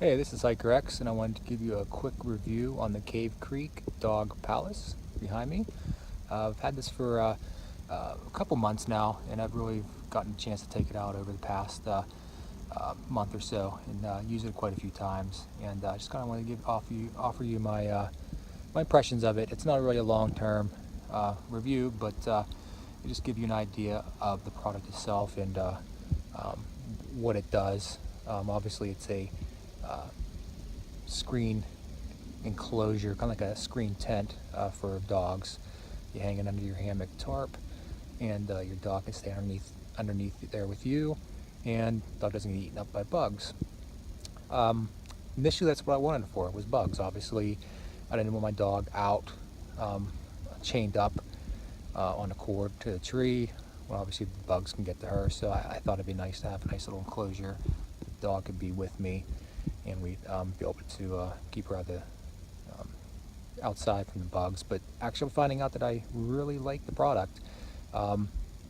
Hey, this is Hiker X, and I wanted to give you a quick review on the Cave Creek Dog Palace behind me. I've had this for a couple months now, and I've really gotten a chance to take it out over the past month or so, and use it quite a few times. And I just kind of want to offer you my my impressions of it. It's not really a long-term review, but it just give you an idea of the product itself and um, what it does. Obviously, it's a screen enclosure, kind of like a screen tent for dogs. You hang it under your hammock tarp, and your dog can stay underneath there with you, and dog doesn't get eaten up by bugs. Initially, that's what I wanted it for. Was bugs. Obviously, I didn't want my dog out, chained up on a cord to a tree. Well, obviously, the bugs can get to her, so I thought it'd be nice to have a nice little enclosure. The dog could be with me, and we'd be able to keep her um, outside from the bugs. But actually finding out that I really like the product.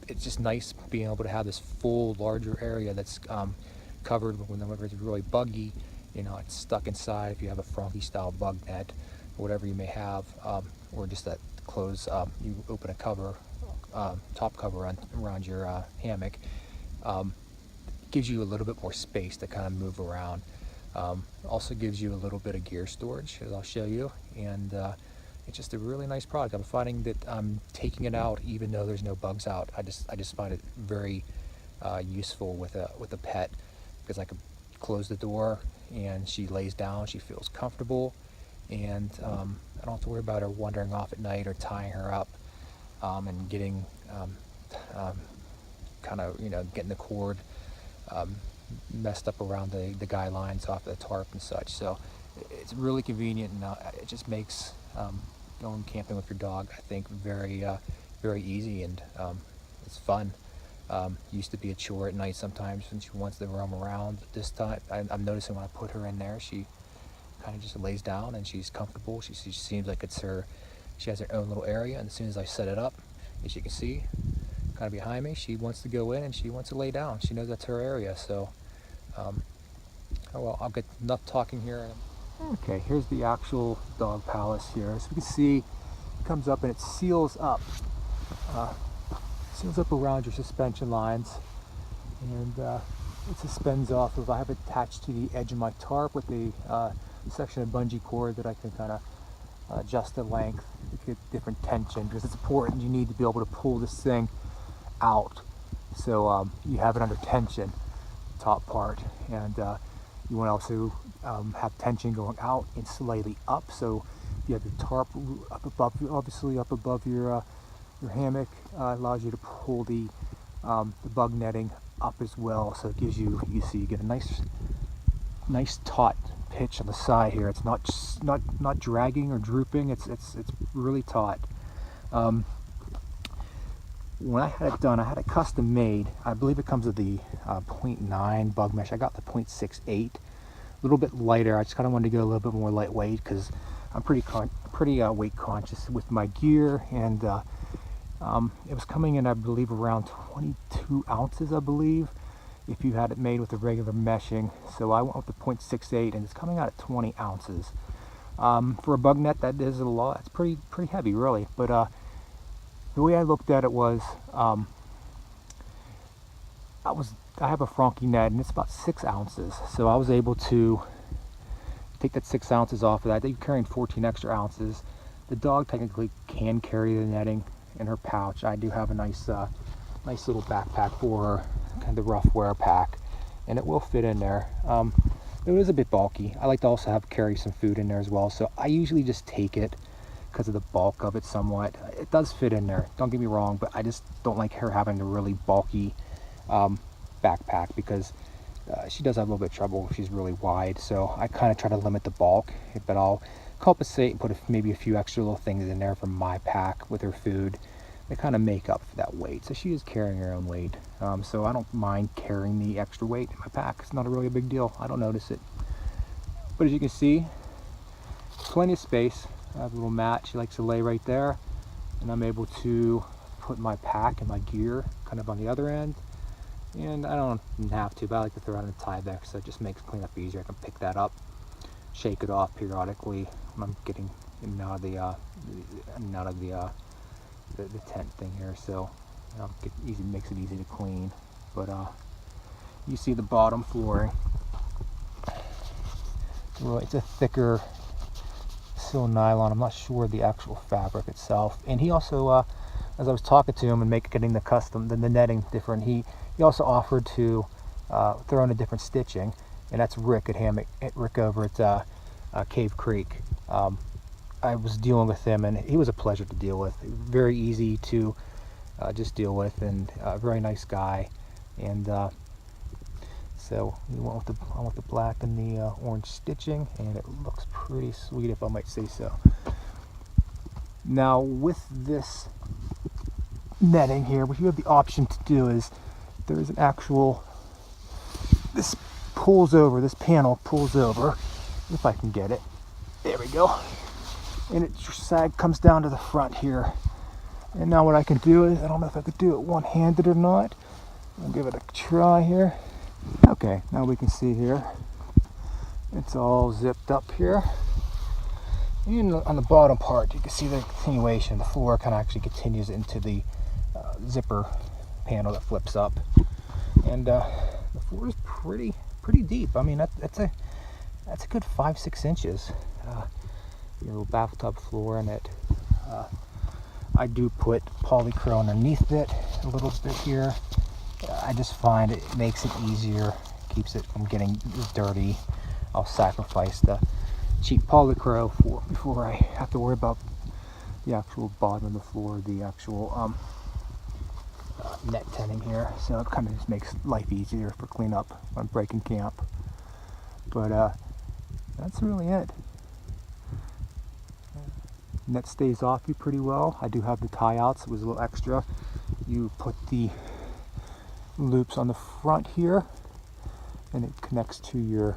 It's just nice being able to have this full, larger area that's covered whenever it's really buggy. You know, it's stuck inside if you have a Frankie style bug net or whatever you may have, or just that close, you open a cover, top cover around your hammock. Gives you a little bit more space to kind of move around. Also gives you a little bit of gear storage, as I'll show you, and it's just a really nice product. I'm finding that I'm taking it out even though there's no bugs out. I just find it very useful with a pet, because I can close the door and she lays down, she feels comfortable, and I don't have to worry about her wandering off at night or tying her up and getting kind of, you know, getting the cord messed up around the guy lines off the tarp and such. So it's really convenient, and it just makes going camping with your dog, I think, very easy, and it's fun. Used to be a chore at night sometimes when she wants to roam around. This time I'm noticing when I put her in there, she kind of just lays down and she's comfortable. She seems like it's her, she has her own little area, and as soon as I set it up, as you can see kind of behind me, she wants to go in and she wants to lay down. She knows that's her area. So oh well, I'll get enough talking here. Okay, here's the actual dog palace here. As we can see, it comes up and it seals up around your suspension lines, and it suspends off of, I have it attached to the edge of my tarp with a section of bungee cord that I can kind of adjust the length to get different tension, because it's important. You need to be able to pull this thing out, so you have it under tension, the top part, and you want to also have tension going out and slightly up. So you have the tarp up above, obviously up above your hammock, allows you to pull the bug netting up as well. So it gives you, you see, you get a nice taut pitch on the side here. It's not dragging or drooping. It's really taut. When I had it done, I had it custom made. I believe it comes with the 0.9 bug mesh. I got the 0.68, a little bit lighter. I just kind of wanted to go a little bit more lightweight, because I'm pretty weight conscious with my gear, and it was coming in, I believe, around 22 ounces, I believe, if you had it made with the regular meshing. So I went with the 0.68, and it's coming out at 20 ounces. For a bug net, that is a lot. It's pretty heavy, really. But the way I looked at it was, I have a Frankie net, and it's about 6 ounces. So I was able to take that 6 ounces off of that. They're carrying 14 extra ounces. The dog technically can carry the netting in her pouch. I do have a nice little backpack for her, kind of the rough wear pack, and it will fit in there. It is a bit bulky. I like to also carry some food in there as well, so I usually just take it because of the bulk of it somewhat. It does fit in there, don't get me wrong, but I just don't like her having a really bulky backpack, because she does have a little bit of trouble if she's really wide. So I kind of try to limit the bulk, but I'll compensate and put maybe a few extra little things in there from my pack with her food to kind of make up for that weight. So she is carrying her own weight, so I don't mind carrying the extra weight in my pack. It's not really a big deal. I don't notice it. But as you can see, plenty of space. I have a little mat. She likes to lay right there, and I'm able to put my pack and my gear kind of on the other end, And I don't have to, but I like to throw it in a Tyvek, so it just makes cleanup easier. I can pick that up, shake it off periodically when I'm getting in and out of the tent thing here. So makes it easy to clean. But you see the bottom flooring. It's a thicker sill nylon. I'm not sure the actual fabric itself. And he also, as I was talking to him and getting the netting different, he also offered to throw in a different stitching, and that's Rick Rick over at Cave Creek. I was dealing with him, and he was a pleasure to deal with. Very easy to just deal with, and a very nice guy. And so we went with the black and the orange stitching, and it looks pretty sweet, if I might say so. Now with this netting here, what you have the option to do is there's an actual, this panel pulls over, if I can get it. There we go. And it comes down to the front here. And now what I can do is, I don't know if I could do it one-handed or not. I'll give it a try here. Okay, now we can see here, it's all zipped up here. And on the bottom part, you can see the continuation. The floor kind of actually continues into the zipper panel that flips up. And the floor is pretty deep. I mean, that's a good 5-6 inches. Your bathtub floor in it. I do put polycro underneath it a little bit here. I just find it makes it easier, keeps it from getting dirty. I'll sacrifice the cheap polycro before I have to worry about the actual bottom of the floor, the actual net tenting here. So it kind of just makes life easier for cleanup when breaking camp. But that's really it. Net stays off you pretty well. I do have the tie outs. It was a little extra. You put the loops on the front here, and it connects to your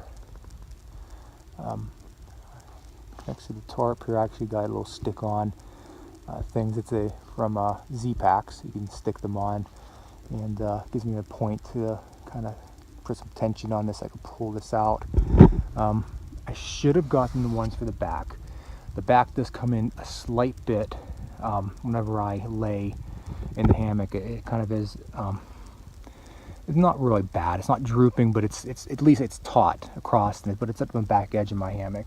next to the tarp here. I actually got a little stick-on things. It's from Z-Packs. You can stick them on, and gives me a point to kind of put some tension on this. I can pull this out. I should have gotten the ones for the back. The back does come in a slight bit whenever I lay in the hammock. It kind of is. It's not really bad. It's not drooping, but it's at least it's taut across it. But it's at the back edge of my hammock,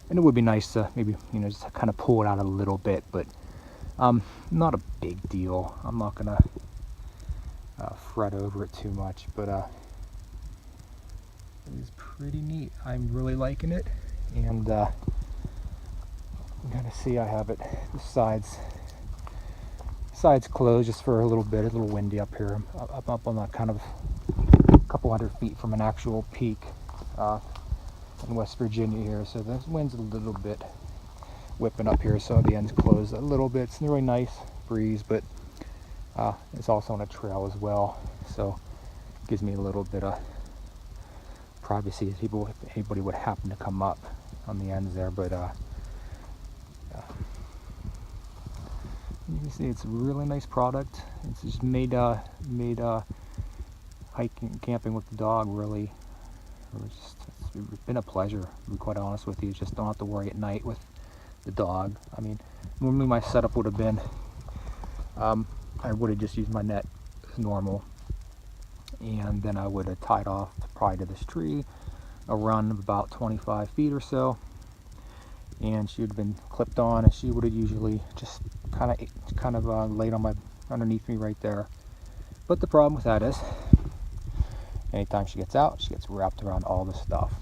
and it would be nice to maybe just kind of pull it out a little bit, but not a big deal. I'm not gonna fret over it too much, but it is pretty neat. I'm really liking it, and I'm gonna see I have it the sides closed just for a little bit. It's a little windy up here. I'm up on that kind of a couple hundred feet from an actual peak in West Virginia here, so the wind's a little bit whipping up here, so the end's closed a little bit. It's a really nice breeze, but it's also on a trail as well, so it gives me a little bit of privacy if anybody would happen to come up on the ends there. But you can see it's a really nice product. It's just made hiking, camping with the dog really. It's been a pleasure, to be quite honest with you. Just don't have to worry at night with the dog. I mean, normally my setup would have been, I would have just used my net as normal, and then I would have tied off probably to this tree, a run of about 25 feet or so, and she would have been clipped on, and she would have usually just kind of laid on underneath me right there. But the problem with that is, anytime she gets out, she gets wrapped around all this stuff.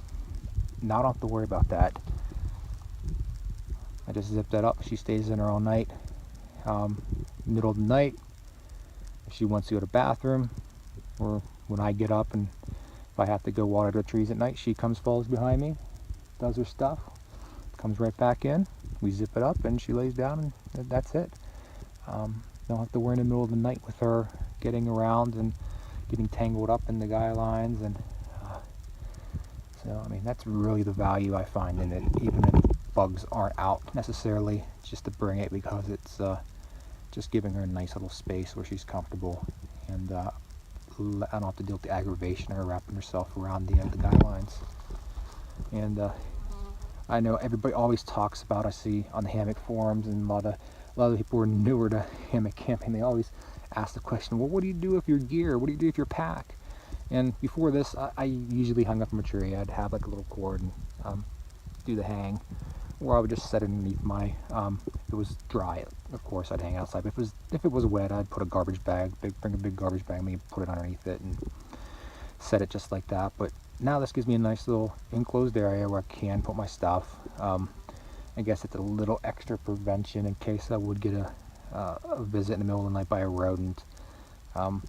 Now I don't have to worry about that. I just zip that up. She stays in there all night. Middle of the night, if she wants to go to the bathroom, or when I get up and if I have to go water the trees at night, she follows behind me, does her stuff, comes right back in. We zip it up, and she lays down, and that's it. Don't have to worry in the middle of the night with her getting around and getting tangled up in the guy lines. And so, I mean, that's really the value I find in it, even if bugs aren't out necessarily, just to bring it, because it's just giving her a nice little space where she's comfortable. And I don't have to deal with the aggravation of her wrapping herself around the guy lines. And I know everybody always talks about, I see on the hammock forums, and a lot of people who are newer to hammock camping, they always ask the question, well, what do you do with your gear? What do you do with your pack? And before this, I usually hung up from a tree. I'd have like a little cord and do the hang, or I would just set it underneath my, if it was dry, of course I'd hang outside, but if it was wet, I'd put a garbage bag, bring a big garbage bag, maybe put it underneath it and set it just like that. But now this gives me a nice little enclosed area where I can put my stuff. I guess it's a little extra prevention in case I would get a visit in the middle of the night by a rodent.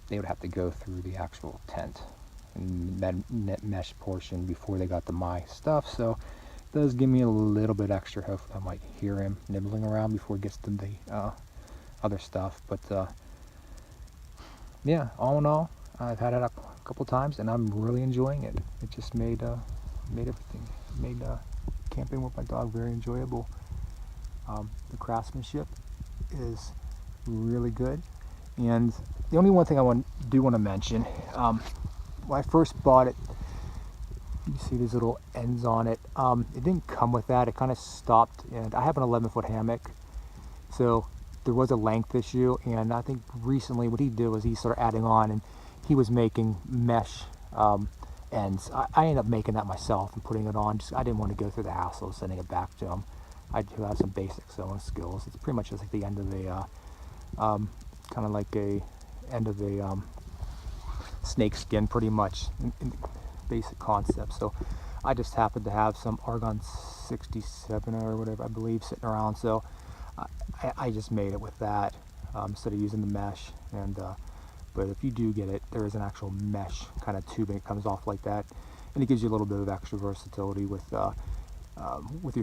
They would have to go through the actual tent and net mesh portion before they got to my stuff, so it does give me a little bit extra. Hopefully I might hear him nibbling around before it gets to the other stuff. But yeah, all in all, I've had it a couple times and I'm really enjoying it. It just made everything, camping with my dog very enjoyable. The craftsmanship is really good. And the only one thing I do want to mention, when I first bought it, you see these little ends on it. It didn't come with that. It kind of stopped, and I have an 11-foot hammock, so there was a length issue. And I think recently what he did was he started adding on, and he was making mesh ends. I ended up making that myself and putting it on. I didn't want to go through the hassle of sending it back to him. I do have some basic sewing skills. It's pretty much just like the end of a kind of like a end of a snake skin, pretty much in basic concept. So I just happened to have some Argon 67 or whatever, I believe, sitting around, so I just made it with that instead of using the mesh. And but if you do get it, there is an actual mesh kind of tubing. It comes off like that, and it gives you a little bit of extra versatility with your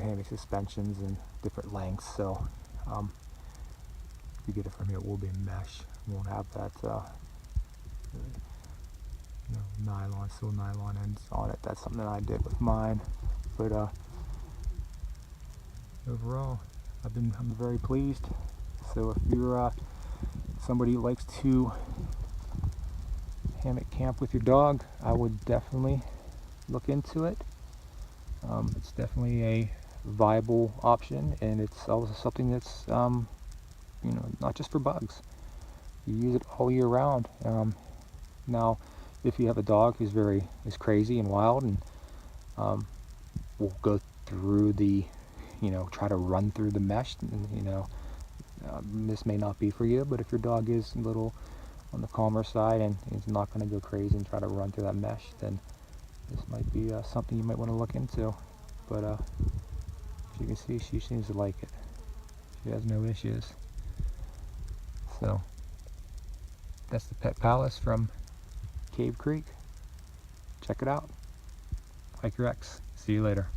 hammock suspensions and different lengths. So if you get it from here, it will be mesh. You won't have that nylon, still nylon ends on it. That's something that I did with mine. But overall, I'm very pleased. So if you're somebody who likes to hammock camp with your dog, I would definitely look into it. It's definitely a viable option, and it's also something that's not just for bugs. You use it all year round. Now, if you have a dog who's is crazy and wild and will go through the, try to run through the mesh, and this may not be for you. But if your dog is a little on the calmer side and is not going to go crazy and try to run through that mesh, then this might be something you might want to look into. But as you can see, she seems to like it. She has no issues. So that's the Pet Palace from Cave Creek. Check it out. Hike your X. See you later.